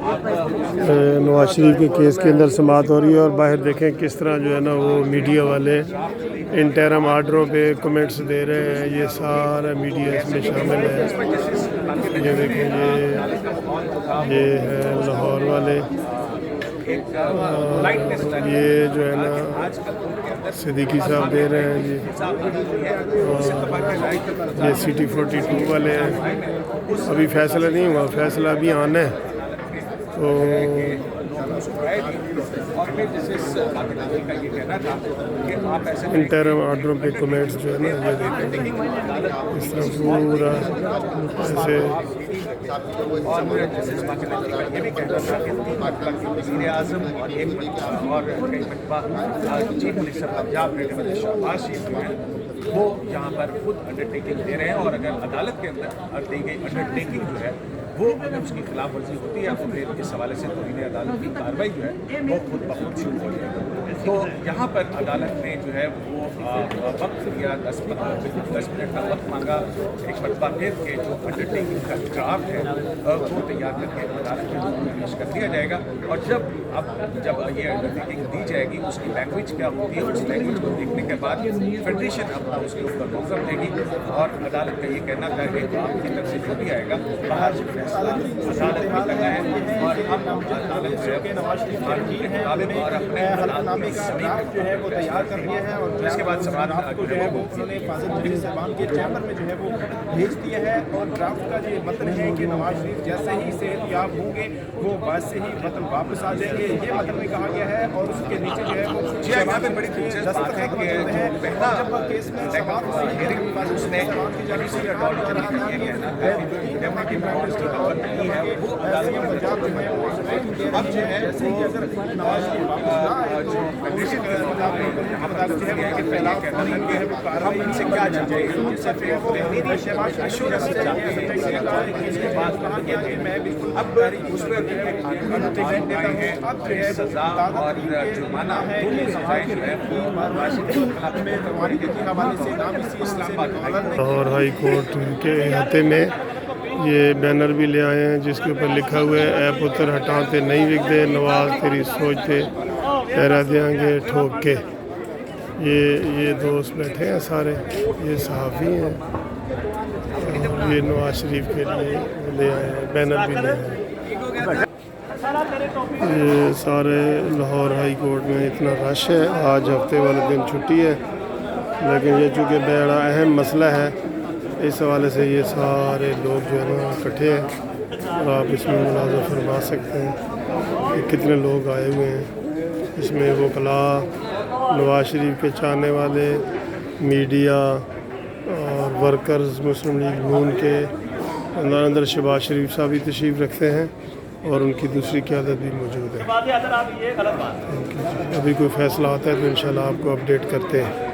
نواز شریف کے کیس کے اندر سماعت ہو رہی ہے اور باہر دیکھیں کس طرح جو ہے نا وہ میڈیا والے انٹرم آرڈروں پہ کمنٹس دے رہے ہیں. یہ سارا میڈیا اس میں شامل ہے. یہ دیکھیں یہ ہے لاہور والے. یہ جو ہے نا صدیقی صاحب دے رہے ہیں جی. یہ سٹی 42 والے ہیں. ابھی فیصلہ نہیں ہوا, فیصلہ ابھی آنا ہے. تو انٹرم آرڈروں پہ کمنٹس جو ہے نا یہ دیکھیں اس طرح پورا ایسے. وزیر اعظم اور چیف منسٹر پنجاب شہباز شریف جو ہیں وہ یہاں پر خود انڈرٹیکنگ دے رہے ہیں, اور اگر عدالت کے اندر دی گئی انڈرٹیکنگ جو ہے وہ اگر اس کی خلاف ورزی ہوتی ہے تو پھر اس حوالے سے توہین عدالت کی کارروائی جو ہے وہ خود بخود شروع ہو جائے گی. تو یہاں پر عدالت نے جو ہے وہ وقت دیا 10 منٹ کا وقت مانگا. ایک مرتبہ پھر کے جو انڈرٹیکنگ کا ڈرافٹ ہے وہ تیار کر کے عدالت میں پیش کر دیا جائے گا. اور جب یہ انڈرٹیکنگ دی جائے گی اس کی لینگویج کیا ہوتی ہے, اس لینگویج کو دیکھنے کے بعد فیڈریشن اپنا اس کے اوپر موقف دے گی. اور عدالت کا یہ کہنا تھا کہ آپ کی طرف سے جو بھی آئے گا باہر فیصلہ عدالت میں لگا ہے, اور اب عدالت جو ہے مطابق اور اپنے ڈرافٹ جو ہے وہ تیار کر رہے ہیں, اور اس کے بعد سوال کو جو ہے وہ انہوں نے فاضل مجید صاحبان کے چیمبر میں جو ہے وہ بھیج دیا ہے. اور ڈرافٹ کا جو متن ہے کہ نواز شریف جیسے ہی صحت یاب ہوں گے وہ بعد سے ہی وطن واپس آ جائیں گے, یہ متن میں کہا گیا ہے. اور اس کے نیچے جو ہے وہ یہاں پہ بڑی دلچسپ بات ہے کہ پہلا کیس میں اس نے اب جو ہے ہم ان سے کیا چاہتے ہیں اب اس میں سزا اور جرمانہ لاہور ہائی کورٹ کے احاطے میں یہ بینر بھی لے آئے ہیں جس کے اوپر لکھا ہوا ہے اے پتر ہٹاتے نہیں وکدے, نواز تیری سوچتے پہرا دیں گے ٹھوک کے. یہ دوست بیٹھے ہیں سارے, یہ صحافی ہیں. یہ نواز شریف کے لیے لے آئے ہیں, بینر بھی لے آئے ہیں. یہ سارے لاہور ہائی کورٹ میں اتنا رش ہے. آج ہفتے والے دن چھٹی ہے, لیکن یہ چونکہ بڑا اہم مسئلہ ہے اس حوالے سے یہ سارے لوگ جو ہے نا اکٹھے ہیں. اور آپ اس میں ملاحظہ فرما سکتے ہیں کہ کتنے لوگ آئے ہوئے ہیں. اس میں وکلاء, نواز شریف کے چاہنے والے, میڈیا اور ورکرز مسلم لیگ نون کے اندر شہباز شریف صاحب بھی تشریف رکھتے ہیں اور ان کی دوسری قیادت بھی موجود ہے. ابھی کوئی فیصلہ آتا ہے تو انشاءاللہ آپ کو اپڈیٹ کرتے ہیں.